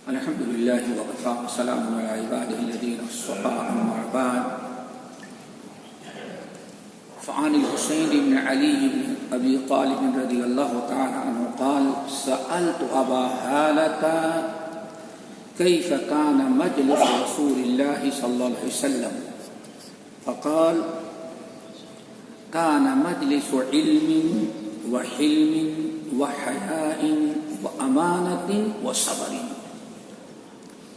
الحمد لله وكفى وسلام على عباده الذين اصطفى أما بعد فعن الحسين بن علي بن أبي طالب رضي الله تعالى عنه قال سألت أبا هالة كيف كان مجلس رسول الله صلى الله عليه وسلم فقال كان مجلس علم وحلم وحياء وأمانة وصبر.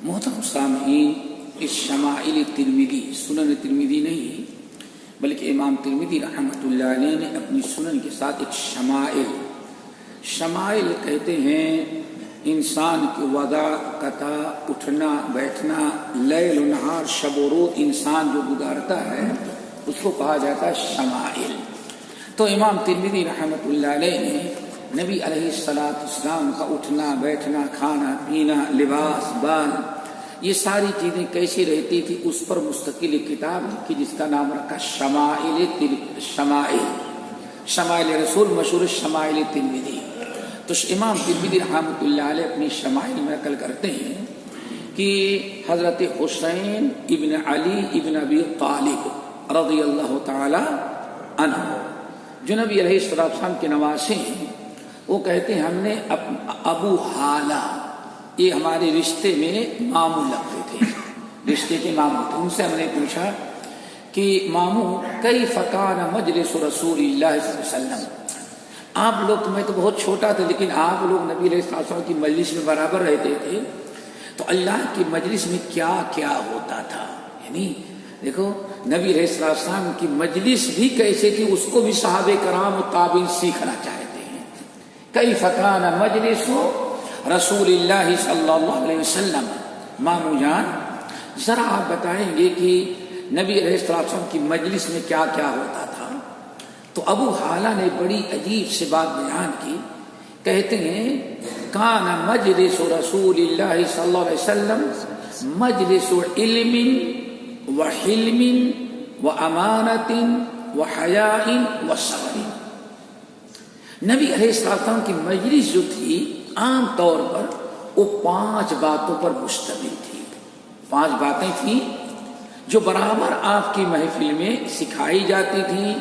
محترم سامعین، اس شمائل ترمذی، سنن ترمذی نہیں بلکہ امام ترمذی رحمۃ اللہ علیہ نے اپنی سنن کے ساتھ ایک شمائل کہتے ہیں انسان کی وضع قطع، اٹھنا بیٹھنا، لیل و نہار، شب و روز انسان جو گزارتا ہے اس کو کہا جاتا ہے شمائل. تو امام ترمذی رحمۃ اللہ علیہ نے نبی علیہ السلام کا اٹھنا بیٹھنا، کھانا پینا، لباس بال، یہ ساری چیزیں کیسی رہتی تھی اس پر مستقل کتاب لکھی جس کا نام رکھا شمائل رسول، مشہور شمائل ترمذی. تو امام ترمذی رحمۃ اللہ علیہ اپنی شمائل میں نقل کرتے ہیں کہ حضرت حسین ابن علی ابن ابی طالب رضی اللہ تعالی عنہ جو نبی علیہ السلام کے نواسے ہیں، وہ کہتے ہیں ہم نے ابو حالہ، یہ ہمارے رشتے میں ماموں لگتے تھے، رشتے کے ماموں تھے. ان سے ہم نے پوچھا کہ ماموں کیف کان مجلس رسول اللہ صلی اللہ علیہ وسلم، آپ لوگ، میں تو بہت چھوٹا تھا لیکن آپ لوگ نبی علیہ السلام کی مجلس میں برابر رہتے تھے، تو اللہ کی مجلس میں کیا کیا ہوتا تھا. یعنی دیکھو نبی علیہ السلام کی مجلس بھی کیسے تھی اس کو بھی صحابہ کرام و تابعین سیکھنا چاہتے ہیں. کیف کان مجلس رسول اللہ صلی اللہ علیہ وسلم. مامو جان ذرا آپ بتائیں گے کہ نبی علیہ السلام کی مجلس میں کیا کیا ہوتا تھا. تو ابو حالہ نے بڑی عجیب سے بات بیان کی. کہتے ہیں کان مجلس رسول اللہ صلی اللہ علیہ وسلم مجلس علم وحلم وامانت وحیاء وصبر. نبی علیہ السلام کی مجلس جو تھی عام طور پر وہ 5 باتوں پر مشتمل تھی. 5 باتیں تھیں جو برابر آپ کی محفل میں سکھائی جاتی تھیں،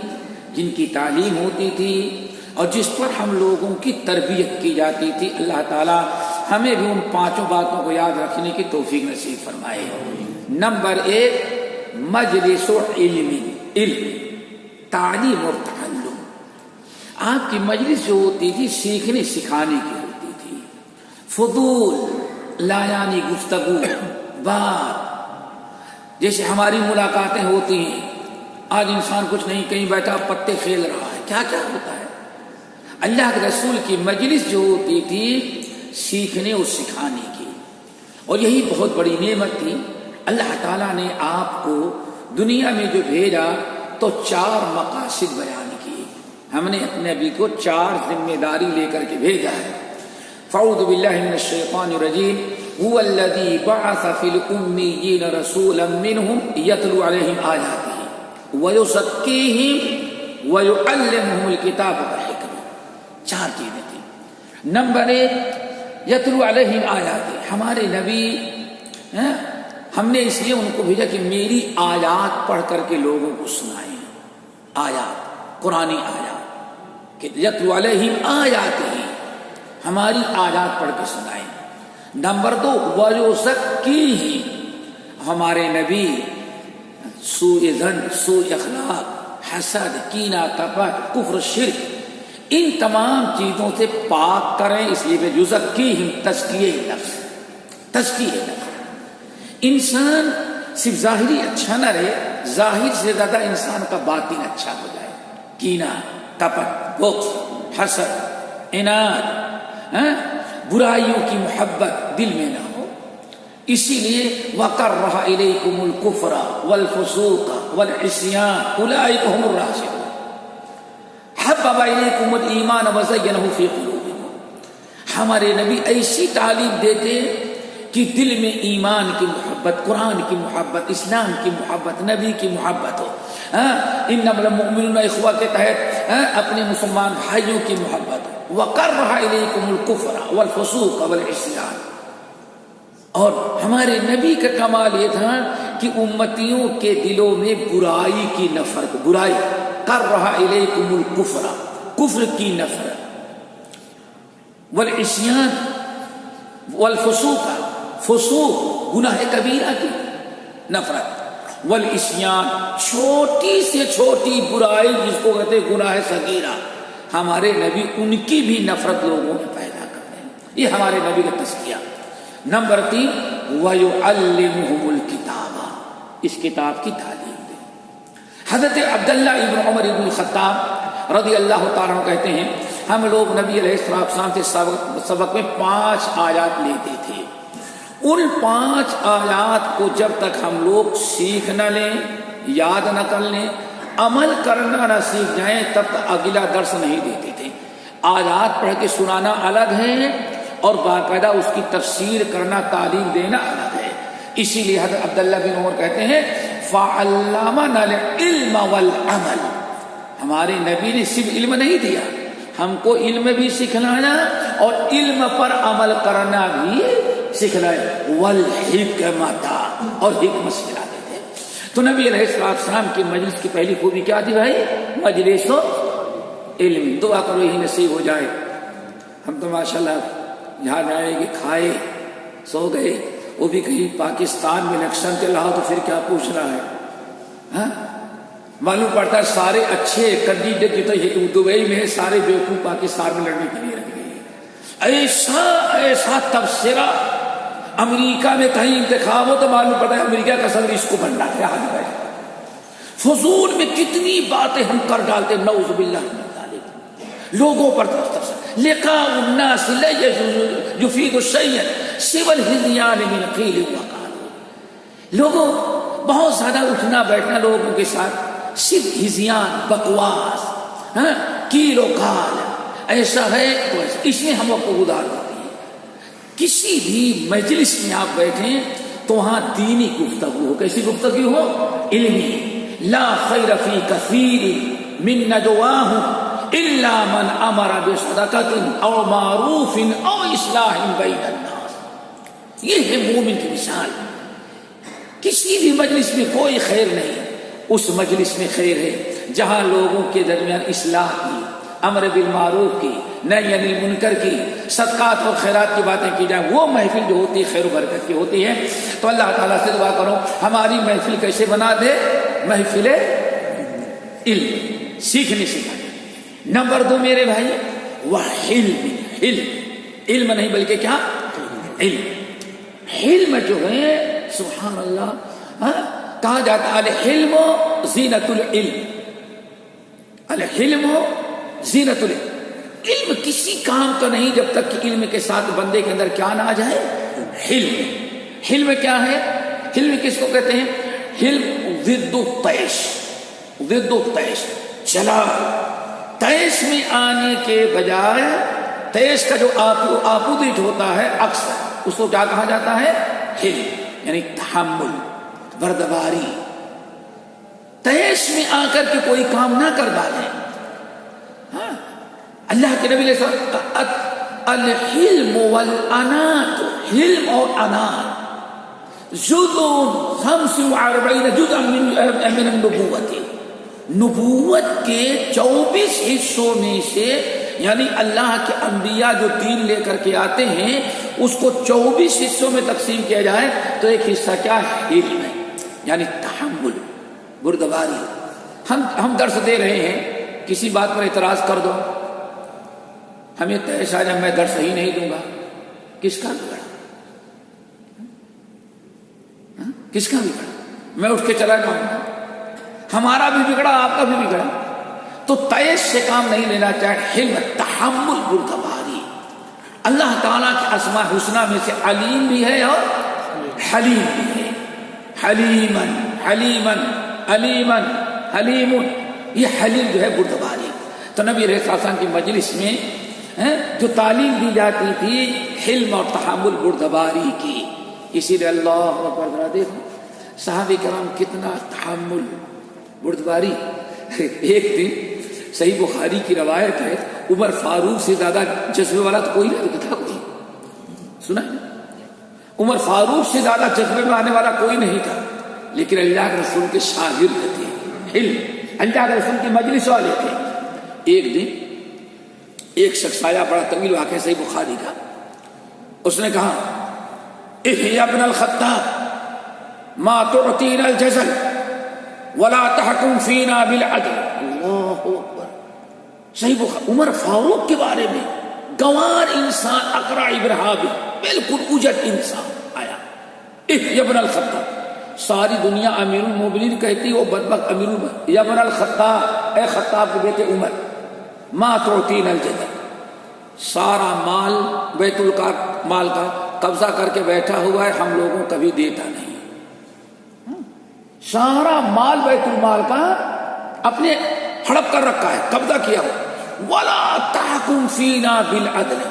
جن کی تعلیم ہوتی تھی اور جس پر ہم لوگوں کی تربیت کی جاتی تھی. اللہ تعالی ہمیں بھی ان 5 باتوں کو یاد رکھنے کی توفیق نصیب فرمائے. نمبر 1 مجلس علم، تعلیم اور تعلم. آپ کی مجلس جو ہوتی تھی سیکھنے سکھانے کی ہوتی تھی. فضول لایانی گفتگو بات، جیسے ہماری ملاقاتیں ہوتی ہیں، آج انسان کچھ نہیں کہیں بیٹھا پتے کھیل رہا ہے، کیا کیا ہوتا ہے. اللہ کے رسول کی مجلس جو ہوتی تھی سیکھنے اور سکھانے کی، اور یہی بہت بڑی نعمت تھی. اللہ تعالیٰ نے آپ کو دنیا میں جو بھیجا تو 4 مقاصد بیان کیے. ہم نے اپنے نبی کو 4 ذمہ داری لے کر کے بھیجا ہے. فاعوذ باللہ من الشیطان الرجیم. هو الذی بعث فی الامیین رسولا منہم یتلو علیہم آیاتہ ویزکیہم ویعلمہم الکتاب والحکمہ. 4 چیزیں تھیں. نمبر 1 یتلو علیہم آیاتہ. ہمارے نبی ہم نے اس لیے ان کو بھیجا کہ میری آیات پڑھ کر کے لوگوں کو سنائیں. آیات، قرآنی آیات، کہ یتلو علیہم آیاتہ، ہماری آیات پڑھ کے سنائیں. نمبر 2 ویزکیہم. ہمارے نبی سوء ظن، سوء اخلاق، حسد، کینہ، کپٹ، کفر، شرک، ان تمام چیزوں سے پاک کریں. اس لیے یزکیہم، تزکیہ نفس، تزکیہ نفس. انسان صرف ظاہری اچھا نہ رہے، ظاہر سے زیادہ انسان کا باطن اچھا ہو جائے. کینہ، کپٹ، بغض، حسد، عناد، برائیوں کی محبت دل میں نہ ہو. اسی لیے وَكَرَّهَ إِلَيْكُمُ الْكُفْرَ وَالْفُسُوقَ وَالْعِصْيَانَ أُولَٰئِكَ هُمُ الرَّاشِدُونَ حَبَّبَ إِلَيْكُمُ الْإِيمَانَ وَزَيَّنَهُ فِي قُلُوبِكُمْ. ہمارے نبی ایسی تعلیم دیتے کہ دل میں ایمان کی محبت، قرآن کی محبت، اسلام کی محبت، نبی کی محبت ہو. انما المؤمنون اخوہ کے تحت اپنے مسلمان بھائیوں کی محبت ہو. وَقَرَّهَ إِلَيْكُمُ الْكُفْرَ وَالْفُسُوقَ وَالْعِصْيَانَ. اور ہمارے نبی کا کمال یہ تھا کہ امتیوں کے دلوں میں برائی کی نفرت، برائی کر رہا الیکم الکفر، کفر کی نفرت، والعصیان والفسوق، فسوق گناہ کبیرہ کی نفرت، والعصیان چھوٹی سے چھوٹی برائی جس کو کہتے گناہ صغیرہ، ہمارے نبی ان کی بھی نفرت لوگوں میں پیدا کرتے ہیں. یہ ہمارے نبی کا تزکیہ. نمبر 3 وَيُعَلِّمُهُمُ الْكِتَابَ، اس کتاب کی تعلیم دے. حضرت عبداللہ ابن عمر ابن الخطاب رضی اللہ تعالیٰ عنہ کہتے ہیں ہم لوگ نبی علیہ السلام سے سبق میں 5 آیات لیتے تھے. ان 5 آیات کو جب تک ہم لوگ سیکھ نہ لیں، یاد نہ کر لیں، عمل کرنا نہ سیکھ جائیں، تب تک اگلا درس نہیں دیتے تھے. آیات پڑھ کے سنانا الگ ہے اور باقاعدہ اس کی تفسیر کرنا، تعلیم دینا الگ ہے. اسی لیے حضرت عبداللہ بن عمر کہتے ہیں فَعَلَّمَنَا الْعِلْمَ وَالْعَمَلَ، ہمارے نبی نے صرف علم نہیں دیا، ہم کو علم بھی سکھلانا اور علم پر عمل کرنا بھی سکھلایا، والحکمت، اور حکمت سکھلاتے تھے. تو نبی علیہ السلام کی مجلس کی پہلی خوبی کیا تھی بھائی؟ مجلس و علم. دعا کرو یہی نصیب ہو جائے. ہم تو ماشاءاللہ جہاں جائے گے کھائے سو گئے، وہ بھی کہیں پاکستان میں الیکشن چل رہا تو پھر کیا پوچھ رہا ہے؟ ہاں معلوم پڑتا ہے سارے اچھے کینڈیڈیٹ جو تھے دبئی میں سارے بیوقوف پاکستان میں لڑنے کے لیے رکھ گئے. ایسا تبصرہ امریکہ میں کہیں انتخاب ہو تو معلوم پڑتا ہے امریکہ کا صدر اس کو بننا ہے. فضول میں کتنی باتیں ہم کر ڈالتے، نعوذ باللہ من ذالک. لوگوں پر لقاء الناس لا يفيد شيئا سوى الهذيان من قيل وقال. لوگوں بہت زیادہ اٹھنا بیٹھنا لوگوں کے ساتھ صرف ہذیان، بکواس، کیل و قال، ایسا ہے تو اس میں ہم وقت گزار دیتے ہیں. کسی بھی مجلس میں آپ بیٹھیں تو وہاں دینی گفتگو ہو. کیسی گفتگو ہو؟ علمی. لا خیر فی کثیر من نجواہم الا من امر بصدقۃ او معروف او اصلاح بین الناس. یہ ہے مومن کی مثال. کسی بھی مجلس میں کوئی خیر نہیں، اس مجلس میں خیر ہے جہاں لوگوں کے درمیان اصلاح کی، امر بالمعروف کی، نہی عن المنکر کی، صدقات اور خیرات کی باتیں کی جائیں. وہ محفل جو ہوتی ہے خیر و برکت کی ہوتی ہے. تو اللہ تعالیٰ سے دعا کرو ہماری محفل کیسے بنا دے؟ محفل علم، سیکھنے سکھانے. نمبر 2 میرے بھائی وحلم، علم نہیں بلکہ کیا؟ علم جو ہے سبحان اللہ کہا جاتا ہے الحلم زینت العلم، الحلم زینت العلم. علم کسی کام کا نہیں جب تک کہ علم کے ساتھ بندے کے اندر کیا نہ آ جائے؟ حلم. حلم کیا ہے؟ حلم کس کو کہتے ہیں؟ حلم ضد الطیش، ضد الطیش، چلا تیش میں آنے کے بجائے تیش کا جو اپوزٹ ہوتا ہے اکثر اس کو کیا کہا جاتا ہے؟ حلم، یعنی تحمل، بردباری. تیش میں آ کر کے کوئی کام نہ کر ڈالے. ہاں اللہ کے نبی علیہ السلام الحلم والانات، حلم اور انات جزء 45 جزءا من النبوت، نبوت کے 24 حصوں میں سے، یعنی اللہ کے انبیاء جو دین لے کر کے آتے ہیں اس کو 24 حصوں میں تقسیم کیا جائے تو ایک حصہ کیا ہے؟ علم ہے، یعنی تحمل، بردباری. ہم درس دے رہے ہیں، کسی بات پر اعتراض کر دو، ہمیں تیش آ جائے میں درس صحیح نہیں دوں گا، کس کا بگڑا؟ کس کا بگڑا؟ میں اٹھ کے چلا جاؤں گا، ہمارا بھی بگڑا آپ کا بھی بگڑا. تو تیش سے کام نہیں لینا چاہے. حلم، تحمل، بردباری. اللہ تعالیٰ کے اسماء حسنہ میں سے علیم بھی ہے اور حلیم بھی ہے. حلیمن، حلیمن، علیمن، حلیمن، یہ حلیم جو ہے بردباری. تو نبی علیہ السلام کی مجلس میں جو تعلیم دی جاتی تھی حلم اور تحمل، بردباری کی. اسی لیے اللہ اکبر ذرا دیکھو صحابہ کرام کتنا تحمل، بردباری. ایک دن صحیح بخاری کی روایت ہے عمر فاروق سے زیادہ جذبے والا تو کوئی نہیں تھا. کوئی سنا ہے عمر فاروق سے زیادہ جذبے میں آنے والا کوئی نہیں تھا، لیکن اللہ کے رسول کے شاگرد تھے، علم اللہ کے رسول کی مجلس والے تھے۔ ایک دن ایک شخص آیا، بڑا طویل واقعہ صحیح بخاری کا، اس نے کہا اے ابن الخطاب ما تعطینا الجزل ولا تحکم فینا بالعدل۔ اللہ اکبر، صحیح بخاری۔ عمر فاروق کے بارے میں گوار انسان، اقرع ابراہیمی، بالکل اجٹ انسان آیا، اے ابن الخطاب۔ ساری دنیا امیر المومنین کہتی، وہ بدبخت امیر المومنین، یا ابن الخطاب، اے خطاب کے بیٹے عمر، ما تعطینا الجزل، سارا مال بیت المال کا قبضہ کر کے بیٹھا ہوا ہے، ہم لوگوں کبھی دیتا نہیں، سارا مال بیت المال کا اپنے ہڑپ کر رکھا ہے، قبضہ کیا ہوا، ولا تحکم فینا بالعدل،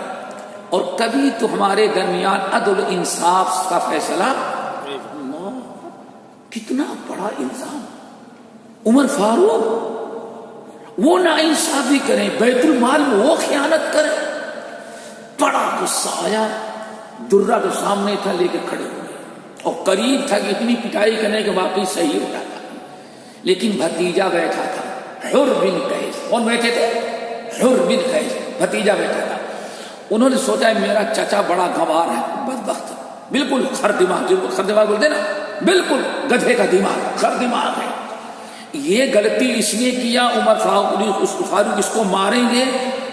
اور کبھی تو ہمارے درمیان عدل انصاف کا فیصلہ۔ کتنا بڑا الزام! عمر فاروق وہ نا انصافی کریں، بیت المال میں وہ خیانت کریں۔ بڑا غصہ آیا، درہ تو سامنے تھا لے کے کھڑے ہوئے، اور قریب تھا کہ اتنی پٹائی کرنے کے واقعی صحیح ہو جاتا، لیکن بھتیجا بیٹھا تھا، حر بن قیس۔ کون بیٹھے تھے؟ حر بن قیس، بھتیجا بیٹھا تھا۔ انہوں نے سوچا میرا چچا بڑا گنوار ہے، بدبخت، بالکل خر دماغ، جو خر دماغ بولتے نا، بالکل گدھے کا دماغ، خر دماغ ہے۔ یہ غلطی اس نے کیا، عمر فاروق اس کو ماریں گے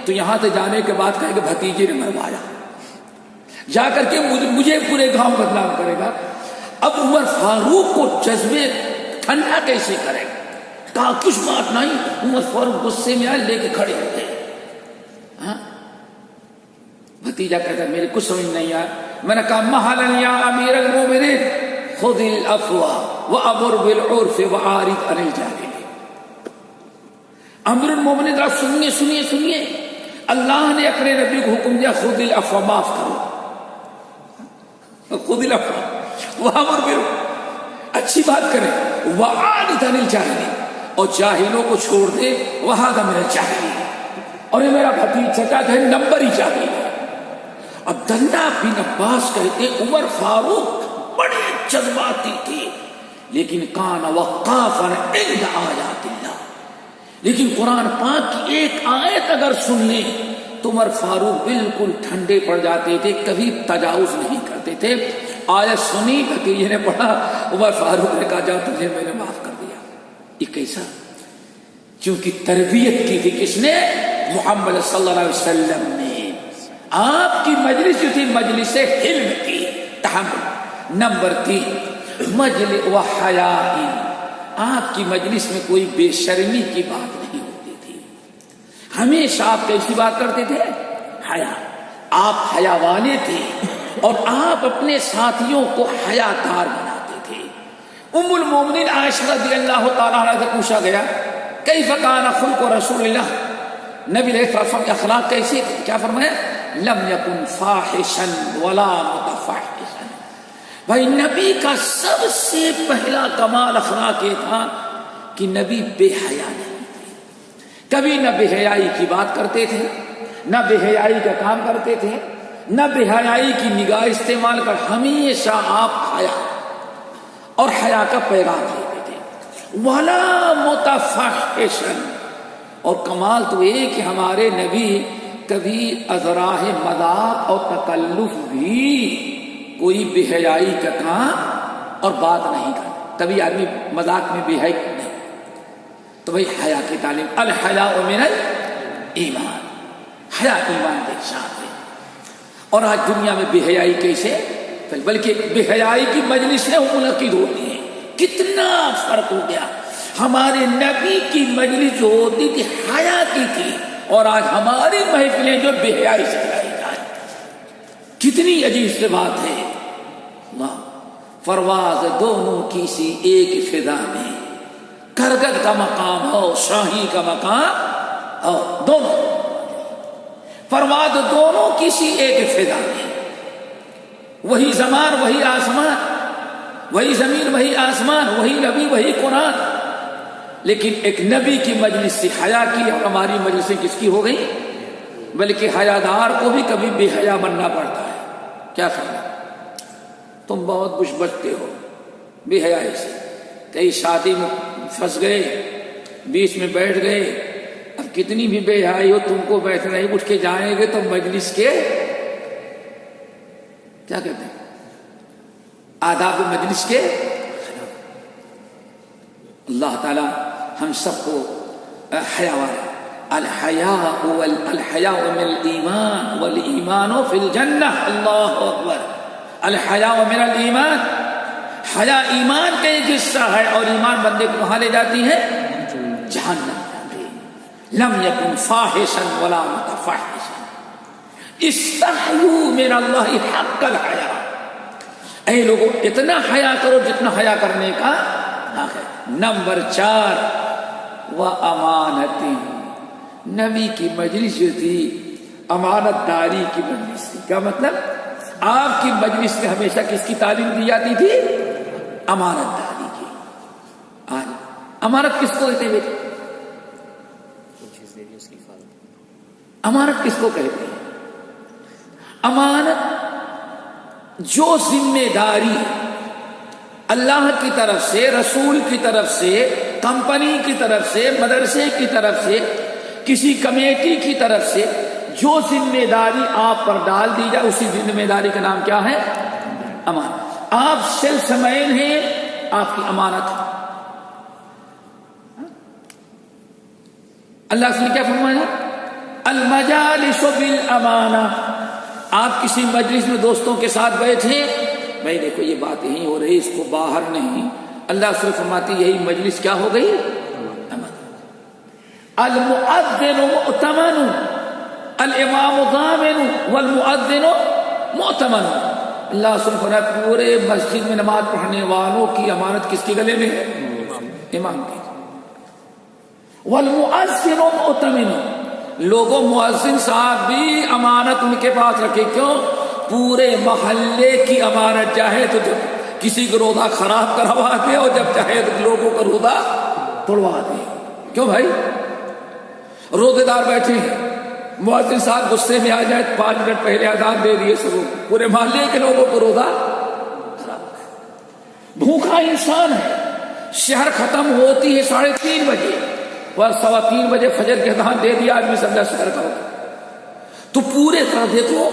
تو یہاں سے جانے کے بعد کہے کہ بھتیجے نے مروایا، جا کر کے مجھے پورے گاؤں بدنام کرے گا۔ اب عمر فاروق کو جذبے ٹھنڈا کیسے کرے؟ کہا کچھ بات نہیں۔ عمر فاروق غصے میں آئے، لے کے کھڑے ہو گئے۔ بھتیجا کہتا میرے کچھ سمجھ نہیں آیا۔ میں نے کہا مہلا یا امیر المومنین خذ العفو وامر بالعرف وعارض عن الجاہلین۔ امیر المومنین ذرا سنیے سنیے سنیے، اللہ نے اپنے نبی کو حکم دیا خذ العفو، معاف کرو، خذ العفو وامر بالعرف، اچھی بات کریں، وعارض عن الجاہلین، اور جاہلوں کو چھوڑ دے، وہذا من الجاہلین، اور یہ میرا بھتیجا ہے نمبر ہی جاہل ہے۔ عبداللہ بن عباس کہتے عمر فاروق بڑے جذباتی تھے، لیکن کان وقافا عند آیات اللہ، لیکن قرآن پاک کی ایک آیت اگر سن لیں تو عمر فاروق بالکل ٹھنڈے پڑ جاتے تھے، کبھی تجاوز نہیں کرتے تھے۔ آیت سنی بھتیجے نے پڑھا، عمر فاروق نے کہا جا تجھے میں نے معاف کر دیا۔ یہ کیسا؟ کیونکہ تربیت کی تھی کس نے؟ محمد صلی اللہ علیہ وسلم نے۔ آپ کی مجلس جو تھی مجلس حلم کی، تحمل۔ نمبر 3 مجلس و حیاء، آپ کی مجلس میں کوئی بے شرمی کی بات نہیں ہوتی تھی، ہمیشہ آپ کیسی بات کرتے تھے؟ حیا، آپ حیا والے تھے، اور آپ اپنے ساتھیوں کو حیا دار بناتے تھے۔ ام المومنین عائشہ رضی اللہ تعالیٰ عنہ سے پوچھا گیا کیف کان خلق رسول اللہ، نبی علیہ السلام کے اخلاق کیسے تھے؟ کیا فرمایا؟ لم یکن فاحشا ولا متفحشا۔ بھائی نبی کا سب سے پہلا کمال اخلاق یہ تھا کہ نبی بے حیا نہیں تھے، کبھی نہ بے حیائی کی بات کرتے تھے، نہ بے حیائی کا کام کرتے تھے، نہ بے حیائی کی نگاہ استعمال کر، ہمیشہ آپ حیا اور حیا کا پیغام دیتے تھے۔ ولا متفحشا، اور کمال تو یہ کہ ہمارے نبی کبھی ازراہ مذاق اور تکلف بھی کوئی بے حیائی کا کام اور بات نہیں کرتا، کبھی آدمی مذاق میں بے حیا نہیں۔ تو بھائی حیا کی تعلیم، الحیاء من الایمان، حیا ایمان کی شان ہے۔ اور آج دنیا میں بے حیائی کیسے؟ بلکہ بے حیائی کی مجلسیں منعقد ہوتی ہیں، کتنا فرق ہو گیا۔ ہمارے نبی کی مجلس جو ہوتی تھی حیا کی تھی، اور آج ہماری محفلیں جو بے حیائی سے کرائی جائیں، کتنی عجیب سی بات ہے۔ پرواز دونوں کی سی ایک فضا میں، کرگد کا مقام ہو شاہی کا مقام ہو، دونوں پرواز دونوں کی سی ایک فضا میں، وہی زمان وہی آسمان، وہی زمین وہی آسمان، وہی نبی وہی قرآن، لیکن ایک نبی کی مجلس سے حیا کی، اور ہماری مجلسیں کس کی ہو گئی؟ بلکہ حیادار کو بھی کبھی بے حیا بننا پڑتا ہے۔ کیا خیال ہے؟ تم بہت کچھ بچتے ہو بے حیائی سے. کئی شادی میں پھنس گئے, بیچ میں بیٹھ گئے, اب کتنی بھی بے حیائی ہو تم کو بیٹھنا ہی, اٹھ کے جائیں گے تو مجلس کے کیا کہتے ہیں آداب مجلس کے. اللہ تعالی ہم سب کو حیا والا. الحیاء من الایمان والایمان فی الجنہ. اللہ اکبر. الحیاء من الایمان, حیا ایمان کا ایک حصہ ہے اور ایمان بندے کو کہاں لے جاتی ہے؟ جہنم. لم یکن فاحشا ولا متفحشا استحیوا من اللہ حق الحیا. اے لوگوں اتنا حیا کرو جتنا حیا کرنے کا حق ہے. نمبر 4 وامانت. نبی کی مجلس جو تھی امانت داری کی مجلس تھی. کیا مطلب؟ آپ کی مجلس میں ہمیشہ کس کی تعلیم دی جاتی تھی؟ امانت داری کی. امانت کس کو کہتے ہیں؟ امانت کس کو کہتے ہیں؟ امانت جو ذمہ داری اللہ کی طرف سے, رسول کی طرف سے, کمپنی کی طرف سے, مدرسے کی طرف سے, کسی کمیٹی کی طرف سے جو ذمہ داری آپ پر ڈال دی جائے اسی ذمہ داری کا نام کیا ہے؟ امانت. آپ سیلس مین ہیں, آپ کی امانت ہے. اللہ سے کیا فرمایا؟ المجالس بالامانہ. آپ کسی مجلس میں دوستوں کے ساتھ بیٹھے, بھائی دیکھو یہ بات یہی ہو رہی, اس کو باہر نہیں. اللہ سے فرماتی یہی مجلس کیا ہو گئی؟ المؤذن مؤتمن الامام ضامن والمؤذن مؤتمن. اللہ سے فرماتا پورے مسجد میں نماز پڑھنے والوں کی امانت کس کے گلے میں ہے؟ امام کی. والمؤذن مؤتمن. لوگوں مؤذن صاحب بھی امانت ان کے پاس رکھے. کیوں؟ پورے محلے کی امانت. چاہے تو جب کسی کو روزہ خراب کروا دے اور جب چاہے تو لوگوں کا روزہ توڑوا دے. کیوں بھائی؟ روزے دار بیٹھے ہیں, مؤذن صاحب غصے میں آ جائے 5 منٹ پہلے اذان دے دیے, سب پورے محلے کے لوگوں کو روزہ خراب. بھوکا انسان ہے, شہر ختم ہوتی ہے 3:30 بجے, بس 3:15 بجے فجر کے اذان دے دیا, آدمی سمجھا شہر کا ہوگا. تو پورے طرح دیکھو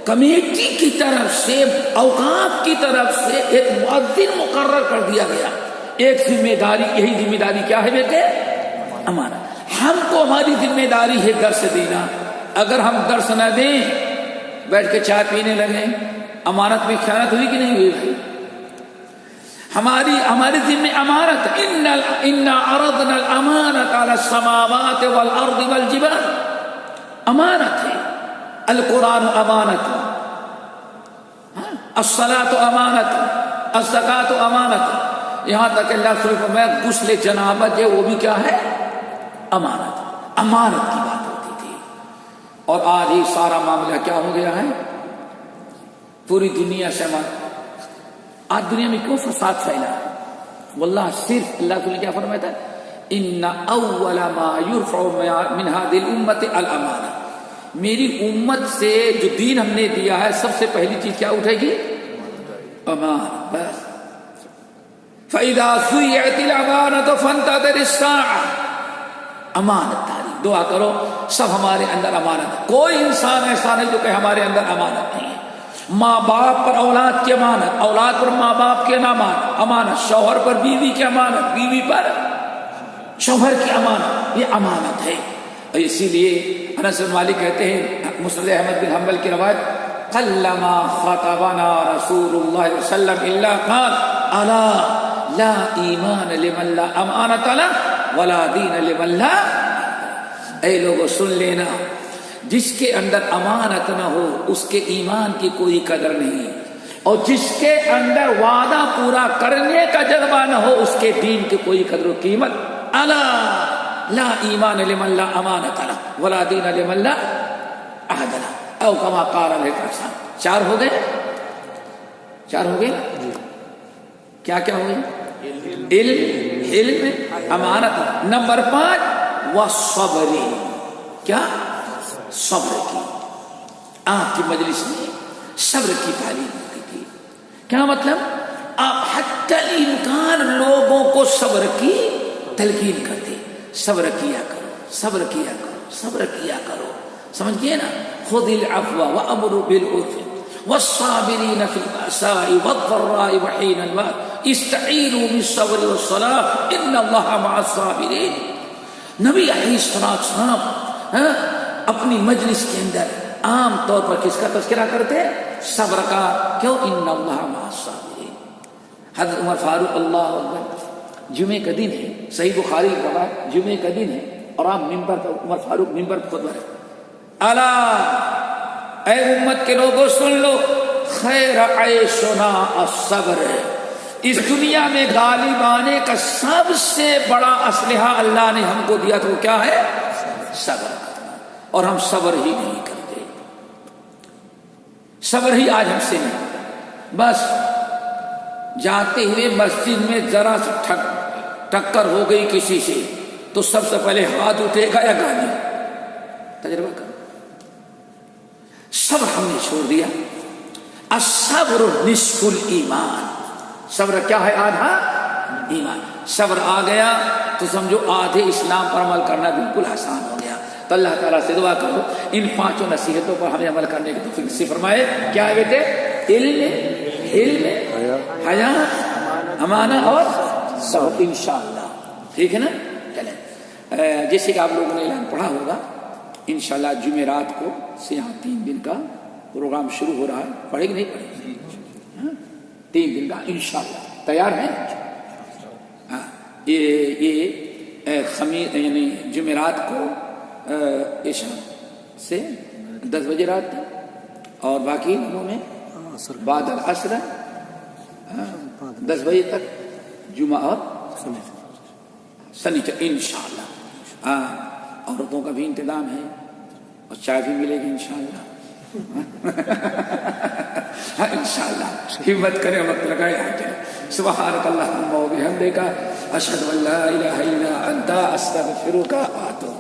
کمیٹی کی طرف سے, اوقاف کی طرف سے ایک مؤذن مقرر کر دیا گیا. ایک ذمہ داری, یہی ذمہ داری کیا ہے بیٹے؟ امانت. ہم کو ہماری ذمہ داری ہے درس دینا. اگر ہم درس نہ دیں, بیٹھ کے چائے پینے لگیں, امانت میں خیانت ہوئی کہ نہیں ہوئی بھائی؟ ہماری ذمہ امانت. انا عرضنا الامانت على السماوات والارض والجبال. امانت ہے. القرآن امانت, الصلاۃ امانت, الزکات امانت. یہاں تک اللہ صرف میں غسل جنابت ہے وہ بھی کیا ہے؟ امانت. امانت کی بات ہوتی تھی. اور آج ہی سارا معاملہ کیا ہو گیا ہے؟ پوری دنیا سے آج دنیا میں کیوں فساد پھیلا ہے؟ واللہ صرف اللہ نے کیا فرمایا تھا؟ ان اول ما يرفع من هذه الامه الامانه. میری امت سے جو دین ہم نے دیا ہے سب سے پہلی چیز کیا اٹھے گی؟ امانت. بس فَإِذَا سُيِّعَتِ الْأَمَانَةُ فَانْتَظِرِ السَّاعَةَ. امانت داری. دعا کرو سب ہمارے اندر امانت. کوئی انسان ایسا نہیں جو کہ ہمارے اندر امانت نہیں ہے. ماں باپ پر اولاد کی امانت, اولاد پر ماں باپ کی امانت, شوہر پر بیوی کی امانت, بیوی پر شوہر کی امانت. یہ امانت ہے. اور اسی لیے انس بن مالک کہتے ہیں, مسند احمد بن حنبل کی روایت, قلما خطبنا رسول اللہ صلی اللہ علیہ وسلم الا قال الا لا ایمان لمن لا امانت له ولا دین لمن لا. اے لوگوں سن لینا, جس کے اندر امانت نہ ہو اس کے ایمان کی کوئی قدر نہیں, اور جس کے اندر وعدہ پورا کرنے کا جذبہ نہ ہو اس کے دین کی کوئی قدر و قیمت. الا لا ایمان لمن لا امانت له ولا دین لمن لا عہد له او کما قال علیہ السلام. 4 ہو گئے, 4 ہو گئے. کیا کیا ہو گئے؟ علم, امانت. نمبر 5 والصبر. کیا؟ صبر کی. آپ کی مجلس میں صبر کی تعلیم ہوتی تھی. کیا مطلب؟ آپ حتی الامکان لوگوں کو صبر کی تلقین کرتے، صبر کیا کرو، صبر کیا کرو، صبر کیا کرو، سمجھ گئے نا؟ خذ العفو وامر بالعرف والصابرین فی البأساء والضراء وحین البأس استعینوا بالصبر والصلاة ان اللہ مع الصابرین۔ نبی علیہ السلام اپنی مجلس کے اندر عام طور پر کس کا تذکرہ کرتے؟ صبر کا۔ کیوں؟ ان اللہ مع الصابرین۔ حضرت عمر فاروق اللہ اکبر، جمعے کا دن ہے، صحیح بخاری کی روایت، جمعے کا دن ہے اور آپ ممبر پر، عمر فاروق ممبر پر خطبہ ہے، الا اے امت کے لوگوں سن لو، خیر عیشنا الصبر، اس دنیا میں غالب آنے کا سب سے بڑا اسلحہ اللہ نے ہم کو دیا تو وہ کیا ہے؟ صبر کرنا، اور ہم صبر ہی نہیں کرتے، صبر ہی آج ہم سے نہیں۔ بس جاتے ہوئے مسجد میں ذرا سے ٹکر ہو گئی کسی سے تو سب سے پہلے ہاتھ اٹھے گا یا گالی؟ تجربہ کرو۔ صبر ہم نے چھوڑ دیا۔ الصبر نصف الایمان، صبر کیا ہے؟ آدھا ایمان۔ صبر آ گیا تو سمجھو آدھے اسلام پر عمل کرنا بالکل آسان ہو گیا۔ تو اللہ تعالیٰ سے دعا کرو ان پانچوں نصیحتوں پر ہمیں عمل کرنے کی توفیق نصیب فرمائے۔ کیا آگے تھے؟ علم، حیا، امانہ اور صبر، انشاءاللہ۔ ٹھیک ہے نا؟ چلیں، جیسے کہ آپ لوگوں نے اعلان پڑھا ہوگا، انشاءاللہ جمعرات کو سے یہاں 3 دن کا پروگرام شروع ہو رہا ہے۔ پڑھے گی نہیں پڑھے؟ 3 دن کا انشاءاللہ تیار ہیں؟ ہاں، یہ خمیر یعنی جمعرات کو عشاء سے 10 بجے رات تک، اور باقی دنوں میں بعد العصر 10 بجے تک، جمعہ اور سنیچر انشاءاللہ۔ ہاں، عورتوں کا بھی انتظام ہے اور چائے بھی ملے گی انشاءاللہ۔ انشاءاللہ ہمت کرے، وقت لگائے آگے۔ سبحانک اللہم و بحمدک، اشہد ان لا الہ الا انت، استغفرک و اتوب